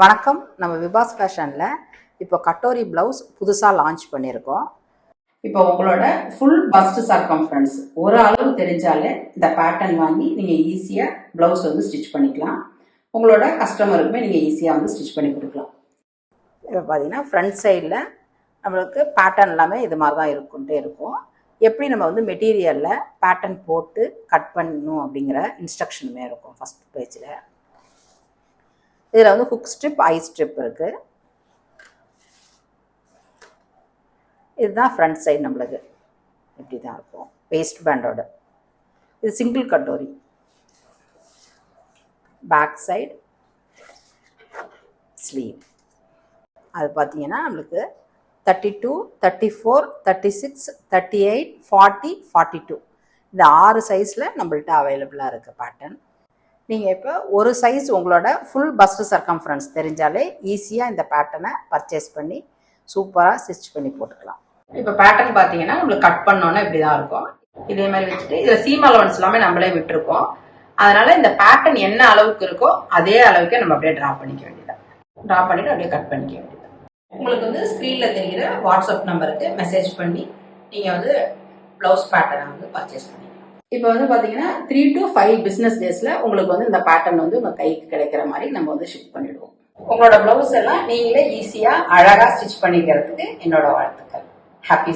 வணக்கம். நம்ம விபாஸ் ஃபேஷனில் இப்போ கட்டோரி ப்ளவுஸ் புதுசாக லான்ச் பண்ணியிருக்கோம். இப்போ உங்களோட ஃபுல் பஸ்ட் சர்க்கம்ஃபரன்ஸ் ஒரு அளவு தெரிஞ்சாலே இந்த பேட்டர்ன் வாங்கி நீங்கள் ஈஸியாக ப்ளவுஸ் வந்து ஸ்டிச் பண்ணிக்கலாம். உங்களோட கஸ்டமருக்குமே நீங்கள் ஈஸியாக வந்து ஸ்டிச் பண்ணி கொடுக்கலாம். இப்போ பார்த்தீங்கன்னா ஃப்ரண்ட் சைடில் நம்மளுக்கு பேட்டர்ன் எல்லாமே இது மாதிரி தான் இருக்கும். எப்படி நம்ம வந்து மெட்டீரியலில் பேட்டர்ன் போட்டு கட் பண்ணணும் அப்படிங்கிற இன்ஸ்ட்ரக்ஷனுமே இருக்கும் ஃபஸ்ட் பேஜில். இதில் வந்து ஹுக் ஸ்ட்ரிப், ஐ ஸ்ட்ரிப் இருக்குது. இதுதான் ஃப்ரண்ட் சைடு நம்மளுக்கு இப்படி தான் இருக்கும் வேஸ்ட் பேண்டோட. இது single katori. Back side sleeve அது பார்த்தீங்கன்னா நம்மளுக்கு 32, 34, 36, 38, 40, 42 இந்த 6 சைஸில் நம்மள்ட்ட அவைலபிளாக இருக்குது பேட்டர்ன். நீங்கள் இப்போ ஒரு சைஸ் உங்களோட ஃபுல் பஸ்ட் சர்க்கம்ஃபரன்ஸ் தெரிஞ்சாலே ஈஸியாக இந்த பேட்டர்னை பர்ச்சேஸ் பண்ணி சூப்பராக ஸ்டிச் பண்ணி போட்டுக்கலாம். இப்போ பேட்டர்ன் பார்த்தீங்கன்னா நம்மளுக்கு கட் பண்ணோன்னா இப்படி தான் இருக்கும். இதே மாதிரி வச்சுட்டு இதில் சீம் அலவன்ஸ் எல்லாமே நம்மளே விட்டுருக்கோம். அதனால இந்த பேட்டர்ன் என்ன அளவுக்கு இருக்கோ அதே அளவுக்கு நம்ம அப்படியே ட்ரா பண்ணிக்க வேண்டியதான். ட்ரா பண்ணிட்டு அப்படியே கட் பண்ணிக்க வேண்டியது. உங்களுக்கு வந்து ஸ்க்ரீனில் தெரிகிற வாட்ஸ்அப் நம்பருக்கு மெசேஜ் பண்ணி நீங்கள் வந்து ப்ளவுஸ் பேட்டர்னை வந்து பர்ச்சேஸ் பண்ணிக்கலாம். இப்போ வந்து பார்த்தீங்கன்னா 3 to 5 பிஸ்னஸ் டேஸில் உங்களுக்கு வந்து இந்த பேட்டர்ன் வந்து உங்கள் கைக்கு கிடைக்கிற மாதிரி நம்ம வந்து ஷிப் பண்ணிடுவோம். உங்களோட ப்ளவுஸ் எல்லாம் நீங்களே ஈஸியாக அழகாக ஸ்டிச் பண்ணிக்கிறதுக்கு என்னோட வாழ்த்துக்கள். ஹாப்பி